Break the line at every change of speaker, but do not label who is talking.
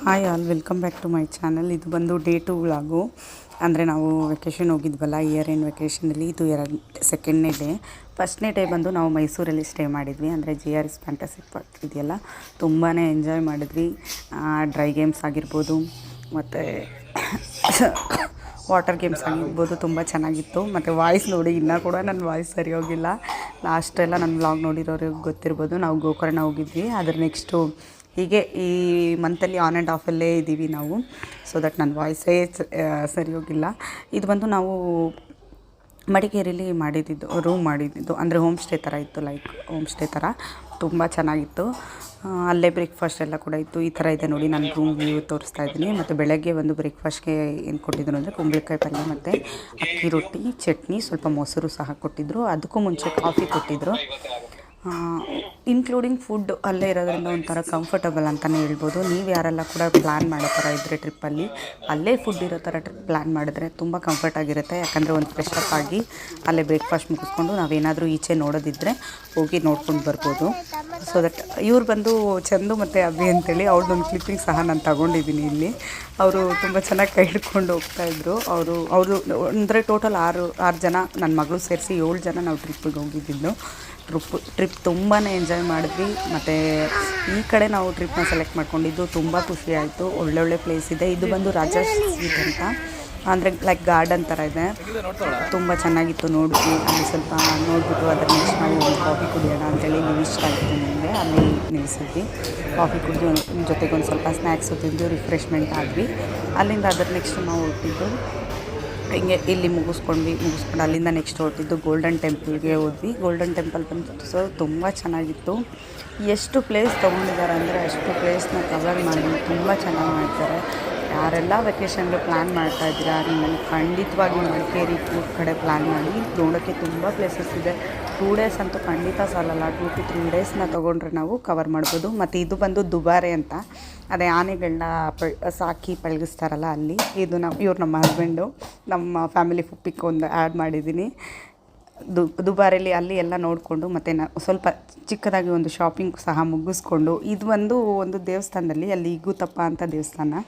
Hi all, welcome back to my channel. ಇದು ಬಂದು day 2 vlog. ಅಂದರೆ ನಾವು ವೆಕೇಷನ್ ಹೋಗಿದ್ವಲ್ಲ, ಇಯರ್ ಎಂಡ್ ವೆಕೇಷನಲ್ಲಿ. ಇದು ಸೆಕೆಂಡ್ನೇ ಡೇ. ಫಸ್ಟ್ನೇ ಡೇ ಬಂದು ನಾವು ಮೈಸೂರಲ್ಲಿ ಸ್ಟೇ ಮಾಡಿದ್ವಿ. ಅಂದರೆ GRS ಫ್ಯಾಂಟಸಿ ಪಾರ್ಕ್ ಇದೆಯಲ್ಲ, ತುಂಬಾ ಎಂಜಾಯ್ ಮಾಡಿದ್ವಿ. ಡ್ರೈ ಗೇಮ್ಸ್ ಆಗಿರ್ಬೋದು, ಮತ್ತು ವಾಟರ್ ಗೇಮ್ಸ್ ಆಗಿರ್ಬೋದು, ತುಂಬ ಚೆನ್ನಾಗಿತ್ತು. ಮತ್ತು ವಾಯ್ಸ್ ನೋಡಿ, ಇನ್ನೂ ಕೂಡ ನನ್ನ ವಾಯ್ಸ್ ಸರಿ ಹೋಗಿಲ್ಲ. ಲಾಸ್ಟೆಲ್ಲ ನನ್ನ ವ್ಲಾಗ್ ನೋಡಿರೋರಿಗೆ ಗೊತ್ತಿರ್ಬೋದು. ನಾವು ಗೋಕರ್ಣ ಹೋಗಿದ್ವಿ. ಅದ್ರ ನೆಕ್ಸ್ಟು ಹೀಗೆ ಈ ಮಂತಲ್ಲಿ ಆನ್ ಆ್ಯಂಡ್ ಆಫಲ್ಲೇ ಇದ್ದೀವಿ ನಾವು. ಸೊ ದಟ್ ನನ್ನ ವಾಯ್ಸೇ ಸರಿ ಹೋಗಿಲ್ಲ. ಇದು ಬಂದು ನಾವು ಮಡಿಕೇರಿಲಿ ರೂಮ್ ಮಾಡಿದ್ದು. ಅಂದರೆ ಹೋಮ್ ಸ್ಟೇ ಥರ ಇತ್ತು, ಲೈಕ್ ಹೋಮ್ ಸ್ಟೇ ಥರ. ತುಂಬ ಚೆನ್ನಾಗಿತ್ತು. ಅಲ್ಲೇ ಬ್ರೇಕ್ಫಾಸ್ಟ್ ಎಲ್ಲ ಕೂಡ ಇತ್ತು. ಈ ಥರ ಇದೆ ನೋಡಿ, ನಾನು ರೂಮ್ ವ್ಯೂ ತೋರಿಸ್ತಾ ಇದ್ದೀನಿ. ಮತ್ತು ಬೆಳಗ್ಗೆ ಒಂದು ಬ್ರೇಕ್ಫಾಸ್ಟ್ಗೆ ಏನು ಕೊಟ್ಟಿದ್ರು ಅಂದರೆ ಕುಂಬಳಕಾಯಿ ಪಲ್ಯ ಮತ್ತು ಅಕ್ಕಿ ರೊಟ್ಟಿ, ಚಟ್ನಿ, ಸ್ವಲ್ಪ ಮೊಸರು ಸಹ ಕೊಟ್ಟಿದ್ದರು. ಅದಕ್ಕೂ ಮುಂಚೆ ಕಾಫಿ ಕೊಟ್ಟಿದ್ದರು. ಇನ್ಕ್ಲೂಡಿಂಗ್ ಫುಡ್ ಅಲ್ಲೇ ಇರೋದ್ರಿಂದ ಒಂಥರ ಕಂಫರ್ಟಬಲ್ ಅಂತಲೇ ಹೇಳ್ಬೋದು. ನೀವು ಯಾರೆಲ್ಲ ಕೂಡ ಪ್ಲ್ಯಾನ್ ಮಾಡೋ ಥರ ಇದ್ದರೆ ಟ್ರಿಪ್ಪಲ್ಲಿ, ಅಲ್ಲೇ ಫುಡ್ ಇರೋ ಥರ ಟ್ರಿಪ್ ಪ್ಲ್ಯಾನ್ ಮಾಡಿದ್ರೆ ತುಂಬ ಕಂಫರ್ಟಾಗಿರುತ್ತೆ. ಯಾಕಂದರೆ ಒಂದು ಫ್ರೆಶ್ ಅಪ್ ಆಗಿ ಅಲ್ಲೇ ಬ್ರೇಕ್ಫಾಸ್ಟ್ ಮುಗಿಸ್ಕೊಂಡು ನಾವೇನಾದರೂ ಈಚೆ ನೋಡೋದಿದ್ದರೆ ಹೋಗಿ ನೋಡ್ಕೊಂಡು ಬರ್ಬೋದು. ಸೊ ದಟ್ ಇವ್ರು ಬಂದು ಚಂದು ಮತ್ತು ಅಭಿ ಅಂತೇಳಿ, ಅವ್ರದ್ದೊಂದು ಕ್ಲಿಪ್ಪಿಂಗ್ ಸಹ ನಾನು ತಗೊಂಡಿದ್ದೀನಿ ಇಲ್ಲಿ. ಅವರು ತುಂಬ ಚೆನ್ನಾಗಿ ಕೈ ಹಿಡ್ಕೊಂಡು ಹೋಗ್ತಾಯಿದ್ರು. ಅವರು ಅಂದರೆ ಟೋಟಲ್ ಆರು ಜನ, ನನ್ನ ಮಗಳು ಸೇರಿಸಿ 7 ಜನ ನಾವು ಟ್ರಿಪ್ಪಿಗೆ ಹೋಗಿದ್ದು. ಟ್ರಿಪ್ ತುಂಬಾ ಎಂಜಾಯ್ ಮಾಡಿದ್ವಿ. ಮತ್ತು ಈ ಕಡೆ ನಾವು ಟ್ರಿಪ್ನ ಸೆಲೆಕ್ಟ್ ಮಾಡ್ಕೊಂಡಿದ್ದು ತುಂಬ ಖುಷಿ ಆಯಿತು. ಒಳ್ಳೊಳ್ಳೆ ಪ್ಲೇಸ್ ಇದೆ. ಇದು ಬಂದು ರಾಜಾ ಸ್ವೀಟ್ ಅಂತ, ಅಂದರೆ ಲೈಕ್ ಗಾರ್ಡನ್ ಥರ ಇದೆ. ತುಂಬ ಚೆನ್ನಾಗಿತ್ತು. ನೋಡಿದ್ವಿ ಅಲ್ಲಿ ಸ್ವಲ್ಪ ನೋಡಿಬಿಟ್ಟು ಅದ್ರ ನೆಕ್ಸ್ಟ್ ನಾವು ಕಾಫಿ ಕುಡಿಯೋಣ ಅಂತೇಳಿ ನೀವು ಇಷ್ಟ ಆಯಿತು ನನಗೆ. ಅಲ್ಲಿ ನಿಲ್ಲಿಸಿದ್ವಿ. ಕಾಫಿ ಕುಡಿದು ಜೊತೆಗೆ ಒಂದು ಸ್ವಲ್ಪ ಸ್ನ್ಯಾಕ್ಸು ತಿಂದು ರಿಫ್ರೆಶ್ಮೆಂಟ್ ಆದ್ವಿ. ಅಲ್ಲಿಂದ ಅದ್ರ ನೆಕ್ಸ್ಟ್ ನಾವು ಹೊರಟಿದ್ದು ಹಿಂಗೆ ಇಲ್ಲಿ ಮುಗಿಸ್ಕೊಂಡು ಅಲ್ಲಿಂದ ನೆಕ್ಸ್ಟ್ ಹೊರಟಿದ್ದು ಗೋಲ್ಡನ್ ಟೆಂಪಲ್ಗೆ ಹೋದ್ವಿ. ಗೋಲ್ಡನ್ ಟೆಂಪಲ್ ಬಂದು ತುಂಬ ಚೆನ್ನಾಗಿತ್ತು. ಎಷ್ಟು ಪ್ಲೇಸ್ ತೊಗೊಂಡಿದ್ದಾರೆ ಅಂದರೆ ಅಷ್ಟು ಪ್ಲೇಸ್ನ ಕವರ್ ಮಾಡಿ ತುಂಬ ಚೆನ್ನಾಗಿ ಮಾಡ್ತಾರೆ. ಯಾರೆಲ್ಲ ವೆಕೇಷನ್ಗೆ ಪ್ಲ್ಯಾನ್ ಮಾಡ್ತಾಯಿದ್ದೀರಾ, ನೀವು ಖಂಡಿತವಾಗಿ ಮಡಿಕೇರಿ ಟೂರ್ ಕಡೆ ಪ್ಲ್ಯಾನ್ ಮಾಡಿ. ನೋಡೋಕ್ಕೆ ತುಂಬ ಪ್ಲೇಸಸ್ ಇದೆ. 2 ಡೇಸ್ ಅಂತೂ ಖಂಡಿತ ಸಾಲಲ್ಲ. 2 to 3 ಡೇಸ್ನ ತೊಗೊಂಡ್ರೆ ನಾವು ಕವರ್ ಮಾಡ್ಬೋದು. ಮತ್ತು ಇದು ಬಂದು ದುಬಾರೆ ಅಂತ, ಅದೇ ಆನೆಗಳನ್ನ ಸಾಕಿ ಪಳಗಿಸ್ತಾರಲ್ಲ ಅಲ್ಲಿ. ಇದು ಇವ್ರು ನಮ್ಮ ಹಸ್ಬೆಂಡು. ನಮ್ಮ ಫ್ಯಾಮಿಲಿ ಪಿಕ್ ಒಂದು ಆ್ಯಡ್ ಮಾಡಿದ್ದೀನಿ. ದುಬಾರೆಯಲ್ಲಿ ಅಲ್ಲಿ ಎಲ್ಲ ನೋಡಿಕೊಂಡು ಮತ್ತು ಸ್ವಲ್ಪ ಚಿಕ್ಕದಾಗಿ ಒಂದು ಶಾಪಿಂಗ್ ಸಹ ಮುಗಿಸ್ಕೊಂಡು, ಇದು ಒಂದು ದೇವಸ್ಥಾನದಲ್ಲಿ, ಅಲ್ಲಿ ಇಗುತಪ್ಪ ಅಂತ ದೇವಸ್ಥಾನ.